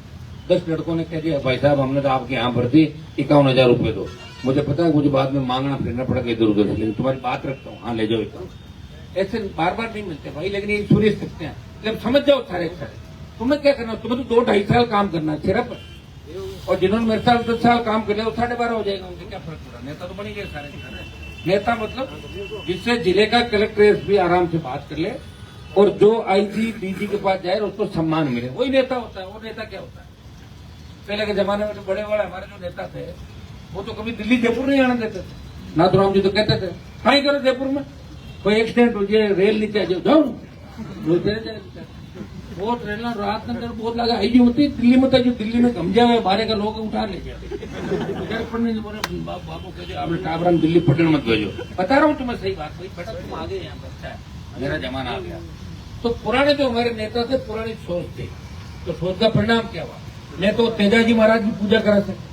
A: 10 लड़कों ने कह दिया भाई साहब हमने तो आपके यहाँ भर दी, 51,000 रुपए दो। मुझे पता है मुझे बाद में मांगना फिरना पड़ेगा इधर उधर से, लेकिन तुम्हारी बात रखता हूँ, हाँ ले जाओ 51। ऐसे बार बार नहीं मिलते भाई, लेकिन ये सुरेश सकते हैं। जब समझ जाओ सारे सारे, तुम्हें क्या करना, तुम्हें तो 2-2.5 साल काम करना है सिर्फ। और जिन्होंने मेरे साथ 10 साल काम कर लिया वो 12.5 हो जाएगा, उनसे क्या फर्क पड़ा। नेता तो बनी गए सारे के सारे। नेता मतलब जिससे जिले का कलेक्टर भी आराम से बात कर ले और जो आईजी डीजी के पास जाए उसको सम्मान मिले, वही नेता होता है। वो नेता क्या होता है? पहले के जमाने में तो बड़े बड़े हमारे जो नेता थे वो तो कभी दिल्ली जयपुर नहीं आने देते थे। नाथुराम जी तो कहते थे हाँ ही करो जयपुर में, कोई एक्सीडेंट हो जाए रेल नीचे आ जाओ वो ट्रेन रात के अंदर बहुत लगा आई होती दिल्ली में, तो जो दिल्ली में गमजा हुए बारे का लोग उठा ले जाते बाबू कहते आपने टाबरा दिल्ली पटन मत भेजो। बता रहा हूँ तुम्हें सही बात, भाई बेटा तुम आगे यहाँ बच्चा है, मेरा जमाना आ गया। तो पुराने जो हमारे नेता थे पुरानी सोच थे, तो सोच का परिणाम क्या हुआ? मैं तो तेजाजी महाराज की पूजा करा सकता,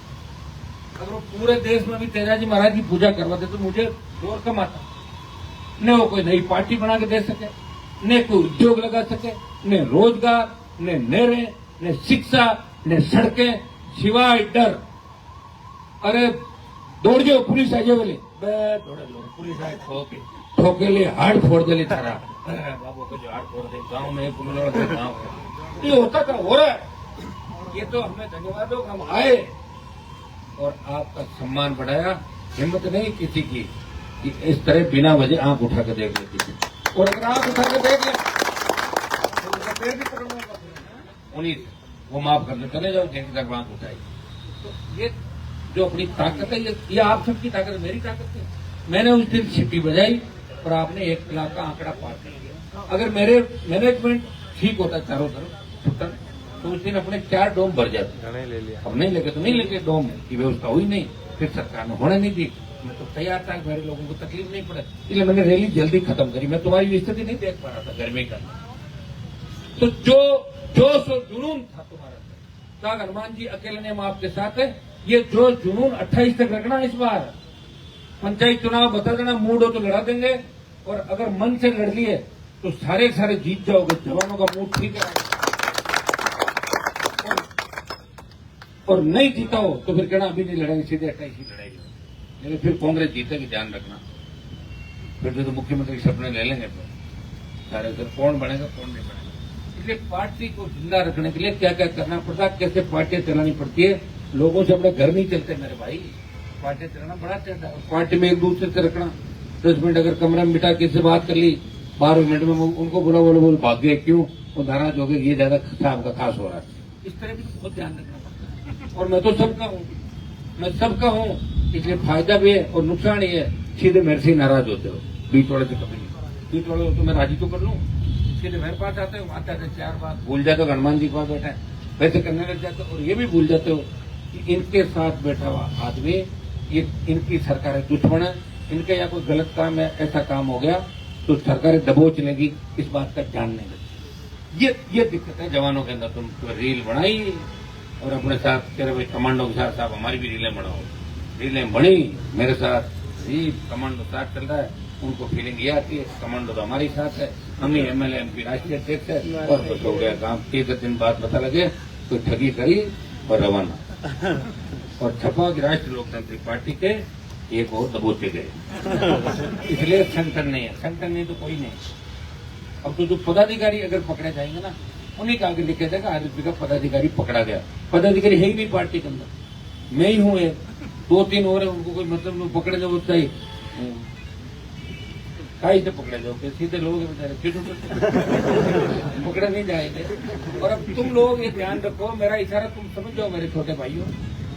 A: अगर वो पूरे देश में भी तेजाजी महाराज की पूजा करवाते तो मुझे जोर कम आता। न वो कोई नई पार्टी बना के दे सके, न कोई उद्योग लगा सके, न रोजगार, न नहरें, न शिक्षा, न सड़कें, सिवाय डर। अरे दौड़ जाओ पुलिस आ जाए बोले पुलिस आए ठोके ले हाड़ फोड़ दे थारा बाबू को जो हाड़ फोड़ दे गाँव में पुलिस गाँव ये होता था, हो रहा है। ये तो हमें धन्यवाद हो, हम आए और आपका सम्मान बढ़ाया। हिम्मत नहीं किसी की कि इस तरह बिना वजह आंख उठा के देख लेती थी, और अगर आंख उठा के देख ले तो उनका पैर भी पकड़ना उन्हीं वो माफ करने चले जाओ जिनकी तक आंख उठाई। तो ये जो अपनी ताकत है ये आप सबकी ताकत है, मेरी ताकत है। मैंने उस दिन सीटी बजाई और आपने 1 लाख का आंकड़ा पार कर लिया। अगर मेरे मैनेजमेंट ठीक होता चारों तरफ तो उस दिन अपने 4 डोम भर जाते। ले लिया, अब नहीं लेके तो नहीं लेके, डोम की व्यवस्था हुई नहीं, फिर सरकार ने होने नहीं दी। मैं तो तैयार था, मेरे लोगों को तकलीफ नहीं पड़े, इसलिए मैंने रैली जल्दी खत्म करी। मैं तुम्हारी स्थिति नहीं देख पा रहा था गर्मी का, तो जो जोश और जुनून था तुम्हारा, साग हनुमान जी अकेले ने हम आपके साथ है। ये जोश जुनून 28 तक रखना। इस बार पंचायत चुनाव बता देना, मूड हो तो लड़ा देंगे, और अगर मन से लड़ लिए तो सारे जीत जाओगे। जवानों का मूड ठीक है, और नहीं जीता हो तो फिर कहना अभी नहीं लड़ेंगे, सीधे 28 ही लड़ाएगी, लेकिन फिर कांग्रेस जीतेगी, ध्यान रखना। फिर तो मुख्यमंत्री के सपने ले लेंगे, तो सारे फिर कौन बनेगा कौन नहीं बनेगा। इसलिए पार्टी को जिंदा रखने के लिए क्या क्या करना पड़ता है, कैसे पार्टियां चलानी पड़ती है। लोगों से अपने घर नहीं चलते मेरे भाई, पार्टियां चलाना बड़ा चलता है। पार्टी में एक दूसरे से रखना, 10 मिनट अगर कमरे में बिठा किसी से बात कर ली, 12 मिनट में उनको बोला बोल भाग गए, क्यों? वो नाराज हो गए, ये ज्यादा आपका खास हो रहा है। इस तरह भी बहुत ध्यान रखना पड़ता है। और मैं तो सबका हूँ, मैं सबका हूँ, इसलिए फायदा भी है और नुकसान ही है। सीधे मेरे से नाराज होते हो, बीच वाले से कभी नहीं। बीच वाले तो मैं राजी तो कर लूँ, सीधे मेरे पास आते हो, आते आते 4 बात भूल जाते हो हनुमान जी के पास बैठा है, वैसे करने लग जाते हो। और ये भी भूल जाते हो कि इनके साथ बैठा हुआ आदमी ये इनकी सरकार दुश्मन है, इनके यहाँ कोई गलत काम है, ऐसा काम हो गया तो सरकारें दबोच लेगी, इस बात का ध्यान नहीं देती। ये दिक्कत है जवानों के अंदर। तुम रील बनाई और अपने साथ कह रहे भाई कमांडो के साथ साहब हमारी भी रीलें बनाओ, रीलें बनी मेरे साथ, कमांडो साथ चल रहा है, उनको फीलिंग ये आती है कमांडो तो हमारे साथ है, हम ही MLA MP राष्ट्रीय अध्यक्ष है, और बस हो गया काम। 3 दिन बाद पता लगे कोई ठगी करी और रवाना, और छपा कि राष्ट्रीय लोकतांत्रिक पार्टी के एक और दबोचे गए। इसलिए संगठन नहीं है, संगठन नहीं तो कोई नहीं। अब तो जो पदाधिकारी अगर पकड़े जाएंगे ना, उन्हीं का आगे लिखा जाएगा RSP का पदाधिकारी पकड़ा गया। पदाधिकारी है ही नहीं पार्टी के अंदर, मैं ही हूँ, 2-3 और है, उनको कोई मतलब नहीं, पकड़े जाओ चाहिए काई से पकड़े जाओ, सीधे लोग बेचारे पकड़े नहीं जाएंगे। और अब तुम लोग ये ध्यान रखो, मेरा इशारा तुम समझ जाओ मेरे छोटे भाइयों,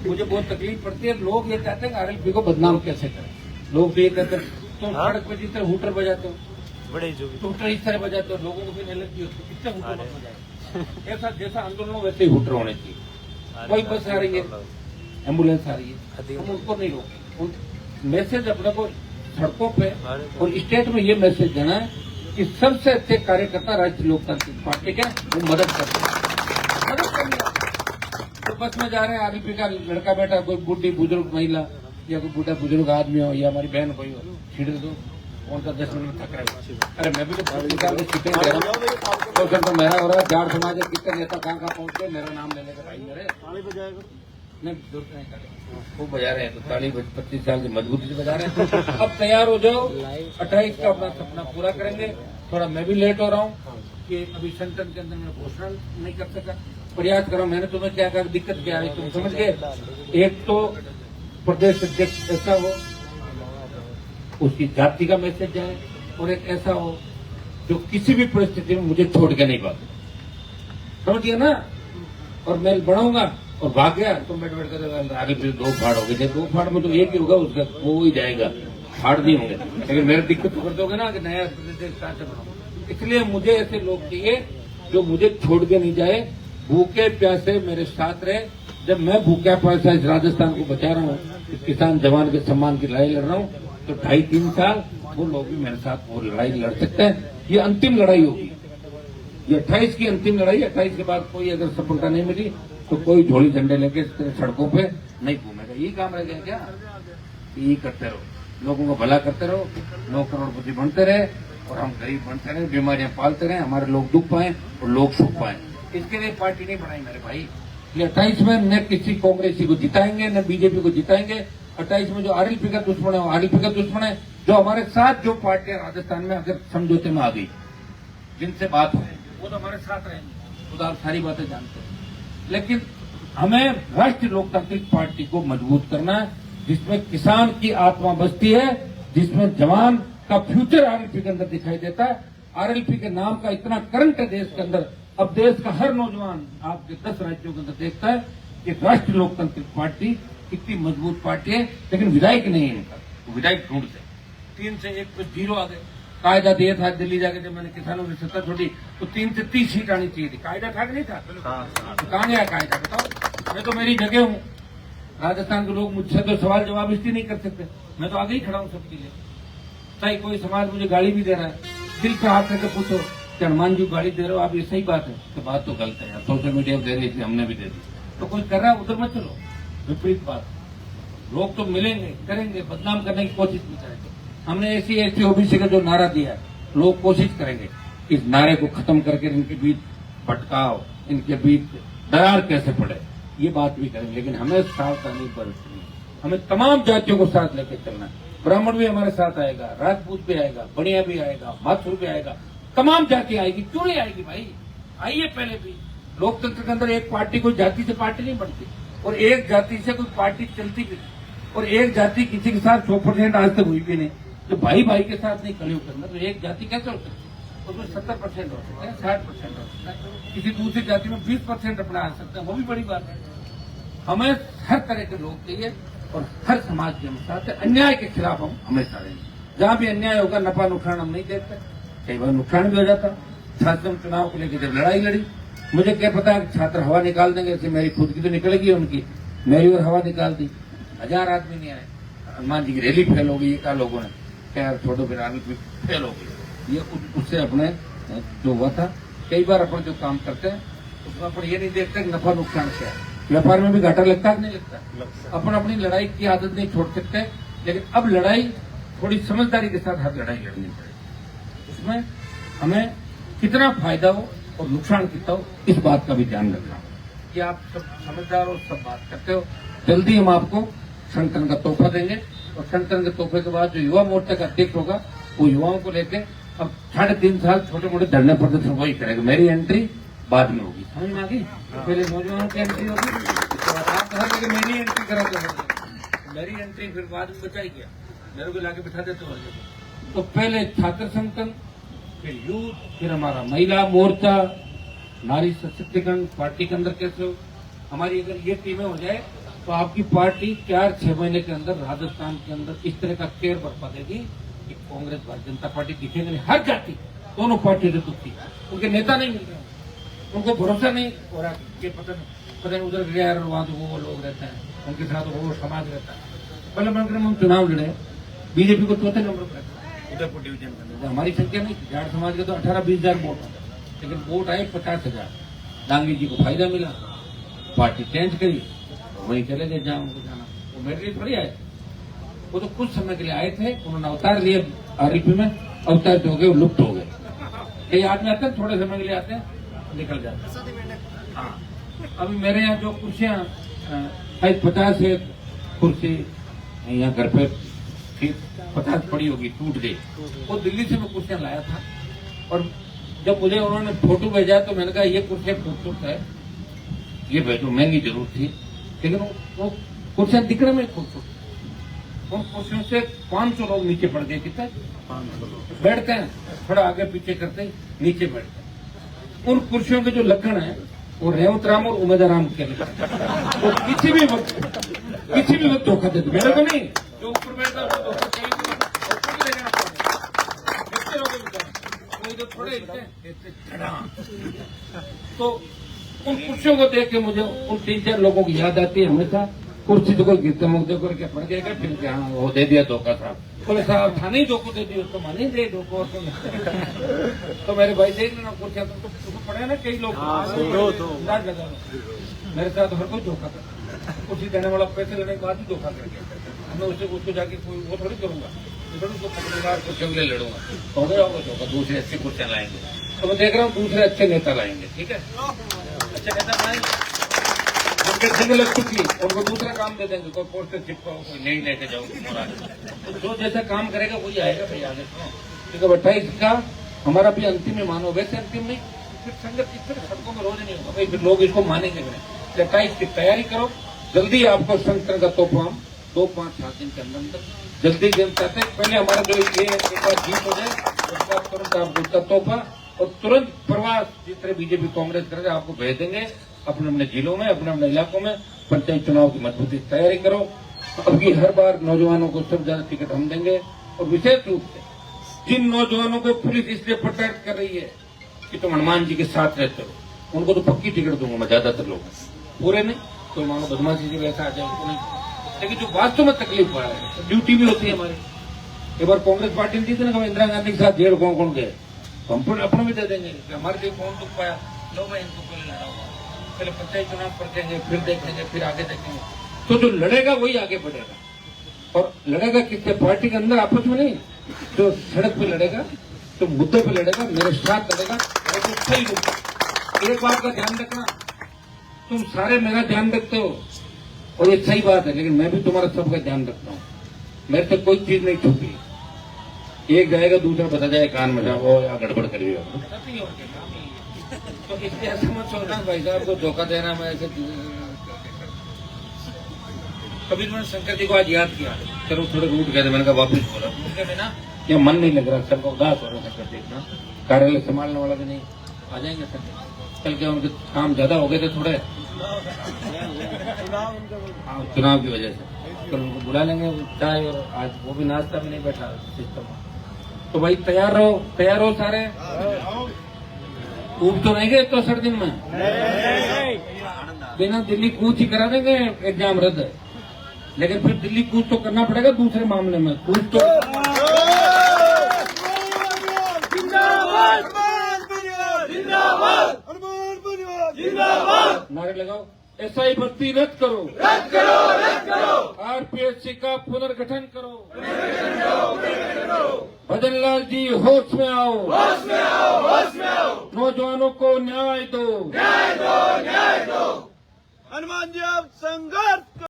A: मुझे बहुत तकलीफ पड़ती है। लोग ये चाहते हैं RLP को बदनाम कैसे करें। लोग तो ये कहते हैं तुम सड़क पे जिस तरह हुटर बजाते हो, बड़े जो हुटर इस तरह बजाते हो, लोगों को भी एलर्जी होती है, कितने हुटर मत बजाए। ऐसा जैसा आंदोलन हो वैसे ही हुटर होने चाहिए। कोई बस आ रही है, एम्बुलेंस आ रही है, हम उनको नहीं रोकें। मैसेज अपने को सड़कों पे और स्टेट में ये मैसेज देना है कि सबसे अच्छे कार्यकर्ता राष्ट्रीय लोकतांत्रिक पार्टी के, वो मदद करते हैं, मदद करनी है। तो बस में जा रहे हैं, RLP का लड़का बैठा, कोई बुढ़ी बुजुर्ग महिला या कोई बूढ़ा बुजुर्ग आदमी हो या हमारी बहन कोई हो, छीड़ दो, कौन सा 10 मिनट थक रहा है। अरे मैं भी तो सीटें दे रहा हूँ, तो मेरा हो रहा है जाड़ समाज है, कितने नेता कहाँ पहुंच गए, मेरा नाम लेने का भाई मेरे नहीं दूर नहीं कर खूब बजा रहे हैं, तो ताली 25 साल की मजबूती से बजा रहे हैं। अब तैयार हो जाओ, 28 का अपना सपना पूरा करेंगे। थोड़ा मैं भी लेट हो रहा हूँ कि अभी संगठन के अंदर मैं घोषणा नहीं कर सका, प्रयास करो। मैंने तुम्हें क्या कहा, दिक्कत क्या है तुम समझ गए। एक तो प्रदेश अध्यक्ष ऐसा हो उसकी जाति का मैसेज जाए, और एक ऐसा हो जो किसी भी परिस्थिति में मुझे छोड़ के नहीं भागे, समझ गया ना। और मैं बढ़ाऊंगा और भाग गया तो बैठ कर आगे फिर दो फाड़ हो गए, दो फाड़ में तो एक ही होगा, उसका वो ही जाएगा, फाड़ नहीं होंगे। लेकिन मेरे दिक्कत तो कर दोगे ना कि नया प्रदेश कहां से बनाऊं। इसलिए मुझे ऐसे लोग चाहिए जो मुझे छोड़ के नहीं जाए, भूखे प्यासे मेरे साथ रहे। जब मैं भूखा प्यासा इस राजस्थान को बचा रहा हूँ, इस किसान जवान के सम्मान की लड़ाई लड़ रहा हूँ, तो 2.5-3 साल वो लोग भी मेरे साथ वो लड़ाई लड़ सकते हैं। ये अंतिम लड़ाई होगी, ये 28 की अंतिम लड़ाई। 28 के बाद कोई अगर सफलता नहीं मिली तो कोई झोली झंडे लेके सड़कों पे नहीं घूमेगा। यही काम रह गया क्या, यही करते रहो, लोगों को भला करते रहो, लोग करोड़पति बनते रहे और हम गरीब बनते रहे, बीमारियां पालते रहे, हमारे लोग दुख पाए और लोग सुख पाए। इसके लिए पार्टी नहीं बनाई मेरे भाई। 28 में न किसी कांग्रेसी को जिताएंगे न बीजेपी को जिताएंगे। 28 में जो आरएलपी का दुश्मन है वो आरएलपी का दुश्मन है। जो हमारे साथ जो पार्टियां राजस्थान में अगर समझौते में आ गई, जिनसे बात हो, वो तो हमारे साथ रहेंगे, तो आप सारी बातें जानते हैं। लेकिन हमें राष्ट्रीय लोकतांत्रिक पार्टी को मजबूत करना है, जिसमें किसान की आत्मा बसती है, जिसमें जवान का फ्यूचर आरएलपी के अंदर दिखाई देता है। आरएलपी के नाम का इतना करंट है देश के अंदर। अब देश का हर नौजवान आपके 10 राज्यों के अंदर देखता है कि राष्ट्रीय लोकतांत्रिक पार्टी कितनी मजबूत पार्टी है। लेकिन विधायक नहीं है इनका, तो विधायक ढूंढते 3 से 1 पे 0 आ गए। कायदा दिया था दिल्ली जाके, जब मैंने किसानों की सत्ता छोड़ी तो 3 से 30 सीट आनी चाहिए थी। कायदा था कि नहीं था? तो कहां गया कायदा, बताओ। मैं तो मेरी जगह हूं, राजस्थान के लोग मुझसे तो सवाल जवाब इसलिए नहीं कर सकते, मैं तो आगे ही खड़ा हूं सबके लिए। चाहे कोई समाज मुझे गाली भी दे रहा है, दिल पे हाथ करके पूछो कि हनुमान जी गाली दे रहे हो आप, ये सही बात है? तो बात तो गलत है, सोशल मीडिया पर दे रही थी, हमने भी दे दी। तो कोई कर रहा है उधर मत चलो, विपरीत बात। लोग तो मिलेंगे, करेंगे, बदनाम करने की कोशिश भी करेंगे। हमने एससी ओबीसी का जो नारा दिया है, लोग कोशिश करेंगे इस नारे को खत्म करके इनके बीच भटकाव, इनके बीच दरार कैसे पड़े, ये बात भी करेंगे। लेकिन हमें सावधानी बरतनी है, हमें तमाम जातियों को साथ लेकर चलना है। ब्राह्मण भी हमारे साथ आएगा, राजपूत भी आएगा, बनिया भी आएगा, माथुर भी आएगा, तमाम जाति आएगी। क्यों नहीं आएगी भाई, आइए। पहले भी लोकतंत्र के अंदर एक पार्टी कोई जाति से पार्टी नहीं बनती, और एक जाति से कोई पार्टी चलती भी नहीं, और एक जाति किसी के साथ 100% आज तक हुई भी नहीं। तो भाई भाई के साथ नहीं कलयुग के अंदर तो एक जाति कैसे हो सकती है? उसमें 70% हो सकते हैं, 60% हो सकता है, किसी दूसरी जाति में 20% अपना आ सकता है, वो भी बड़ी बात है। हमें हर तरह के लोग चाहिए और हर समाज के अनुसार से अन्याय के खिलाफ हम हमेशा रहेंगे। जहां भी अन्याय होगा नफा नुकसान हम नहीं देखते, कई बार नुकसान भी हो जाता। छात्र चुनाव को लेकर जब लड़ाई लड़ी, मुझे क्या पता है छात्र हवा निकाल देंगे, ऐसे मेरी खुद की तो निकलेगी, उनकी मेरी और हवा निकाल दी। 1000 आदमी नहीं आए, हनुमान जी की रैली फेल हो गई, क्या लोगों ने क्या छोड़ो, फिर आगे फेल हो गई। ये उससे अपने जो हुआ था, कई बार अपन जो काम करते हैं उसमें अपन ये नहीं देखते कि नफा नुकसान क्या है। व्यापार में भी घाटा लगता है नहीं लगता, अपन अपनी लड़ाई की आदत नहीं छोड़ सकते। लेकिन अब लड़ाई थोड़ी समझदारी के साथ हर लड़ाई लड़नी पड़ेगी, उसमें हमें कितना फायदा हो और नुकसान कितना हो, इस बात का भी ध्यान रखना हो कि आप सब समझदार हो, सब बात करते हो। जल्दी हम आपको संगठन का तोहफा देंगे, और संगठन के तोहफे के बाद जो युवा मोर्चा का अध्यक्ष होगा वो युवाओं को लेके अब 3.5 साल छोटे मोटे धरने प्रदर्शन वही करेगा। मेरी एंट्री बाद में होगी, समझ में आ गई? पहले नौजवानों की एंट्री होगी, उसके बाद आप कहा कि मेरी एंट्री करा तो मेरी एंट्री फिर बाद में बचाई गया, मेरे को लाके बिठा देते हो। तो पहले छात्र संगठन, फिर यूथ, फिर हमारा महिला मोर्चा, नारी सशक्तिकरण पार्टी के अंदर कैसे हो। हमारी अगर ये टीमें हो जाए तो आपकी पार्टी 4-6 महीने के अंदर राजस्थान के अंदर इस तरह का केयर बरपा देगी कि कांग्रेस भारतीय जनता पार्टी दिखेगी नहीं। हर जाति, दोनों पार्टी से दुखी, उनके नेता नहीं मिल रहे, उनको भरोसा नहीं हो रहा कि पता नहीं उधर गया वहां तो वो लोग रहते हैं, उनके साथ वो समाज रहता है। पहले मंत्र में हम चुनाव लड़े, बीजेपी को 4थे नंबर पर रखा उदयपुर डिवीजन के अंदर। हमारी संख्या नहीं, जाट समाज के तो 18-20 हजार वोट, लेकिन वोट आए 50,000। डांगी जी को फायदा मिला, पार्टी चेंज करी, वहीं चले गए जहां उनको जाना। वो मेरे लिए थोड़ी आए, वो तो कुछ समय के लिए आए थे, उन्होंने अवतार लिए आरएलपी में, अवतार हो गए, लुप्त हो गए। कई आदमी आते हैं थोड़े समय के लिए आते हैं, निकल जाते हैं। हाँ, अभी मेरे यहाँ जो कुर्सियां 50 है कुर्सी यहाँ घर पे 50 पड़ी होगी, टूट गई, वो दिल्ली से मैं कुर्सियां लाया था। और जब मुझे उन्होंने फोटो भेजा तो मैंने कहा ये कुर्सियां खूबसूरत है, ये भेजो, महंगी जरूर थी, लेकिन वो कुर्सियां दिखने में खुश हो, उन कुर्सियों से 500 लोग नीचे पड़ गए। कितना बैठते हैं, थोड़ा आगे पीछे करते ही नीचे बैठते हैं। उन कुर्सियों के जो लक्षण है वो रेवत राम और उमेदा राम के लक्षण, वो किसी भी वक्त धोखा देते। मेरे को नहीं, जो ऊपर बैठता है उसको धोखा चाहिए, ऊपर भी ले जाना पड़ेगा, कोई तो थोड़े तो उन कुर्सियों को देख के मुझे उन 3-4 लोगों की याद आती है हमेशा। कुर्सी तो कोई गिरते मुक्ते करके पड़ गएगा, फिर क्या वो दे दिया धोखा साहब, बोले साहब था नहीं धोखो दे दिया, तो मानी दे धोखो। तो मेरे भाई देख लेना कुर्सियां तो पड़े ना, कई लोग अंदाज लगा लो, मेरे साथ हर कोई धोखा कर, कुर्सी देने वाला पैसे लेने के बाद ही धोखा करके मैं उसको जाके कोई वो थोड़ी करूंगा, उसको पकड़ेगा कुर्सियों के लिए लड़ूंगा, हो गया होगा धोखा। दूसरी अच्छी कुर्सियां लाएंगे, तो मैं देख रहा हूँ दूसरे अच्छे नेता लाएंगे, ठीक है, अच्छे नेता लाएंगे, जिनके लग चुकी उनको दूसरा काम दे देंगे, कोई पोस्टर चिपकाओ, कोई नहीं लेके जाओ, तो जो जैसा काम करेगा वही आएगा भाई आगे। क्योंकि 28 का हमारा भी अंतिम में मानो, वैसे अंतिम नहीं, फिर संगत इस तरह सड़कों में रोज नहीं होगा भाई, फिर लोग इसको मानेंगे नहीं। 28 की तैयारी करो, जल्दी आपको संगठन का तोहफा हम 2-5-7 दिन के अंदर जल्दी देना चाहते हैं। पहले हमारा जो ये एक बार जीत हो जाए, उसके बाद तुरंत आपको उसका तोहफा और तुरंत प्रवास जिस तरह बीजेपी कांग्रेस करेगा आपको भेज देंगे अपने अपने जिलों में, अपने अपने इलाकों में। पंचायत चुनाव की मजबूती तैयारी करो। अब की हर बार नौजवानों को सबसे ज्यादा टिकट हम देंगे, और विशेष रूप से जिन नौजवानों को पुलिस इसलिए प्रोटेक्ट कर रही है कि तुम हनुमान जी के साथ रहते हो, उनको तो पक्की टिकट दूंगा मैं, ज्यादातर लोग, पूरे नहीं, कोई मानो बदमाशी से वैसा आ जाए उनको नहीं, लेकिन जो वास्तव में तकलीफ पा रहे हैं, तो ड्यूटी भी होती है हमारी। एक बार कांग्रेस पार्टी ने दी थी ना, इंदिरा गांधी के साथ जेल कौन गए, हम अपने भी दे देंगे, हमारे लिए कौन दुख पाया, लो मैं इनको कोई लड़ा हुआ, पहले पंचायत चुनाव पड़ेंगे, फिर देखेंगे, फिर आगे देखेंगे। तो जो लड़ेगा वही आगे बढ़ेगा, और लड़ेगा किससे, पार्टी के अंदर आपस में नहीं, जो सड़क पे लड़ेगा, तो मुद्दे पे लड़ेगा, मेरे साथ लड़ेगा, तो सही होगा। एक बात का ध्यान रखना, तुम सारे मेरा ध्यान रखते हो और ये सही बात है, लेकिन मैं भी तुम्हारा सबका ध्यान रखता हूँ, मेरे से कोई चीज नहीं छुपी। एक जाएगा दूसरा बता जाए कान में, वो या गड़बड़ करिएगा, तो इसलिए ऐसा मत सोचना भाई साहब को धोखा देना। मैं ऐसे कभी मैंने शंकर जी को आज याद किया, चलो थोड़े रूट गए थे, मैंने कहा वापिस बोला, उनके बिना या मन नहीं लग रहा, सबका उदास हो रहा शंकर जी इतना, कार्यालय संभालने वाला भी नहीं, आ जाएंगे सर कल के, उनके काम ज्यादा हो गए थे थोड़े चुनाव की वजह से, कल उनको बुला लेंगे चाय, और आज वो भी नाश्ता भी नहीं बैठा सिस्टम। तो भाई तैयार रहो सारे, कूद तो नहीं गए तो 60 दिन में बिना दिल्ली कूच ही करा देंगे, एग्जाम रद्द है, लेकिन फिर दिल्ली कूच तो करना पड़ेगा दूसरे मामले में, कूच तो नारे लगाओ, एसआई भर्ती रद्द करो, आरपीएससी का पुनर्गठन करो, भजन लाल जी होश में आओ, नौजवानों को न्याय दो, हनुमान जी आप संघर्ष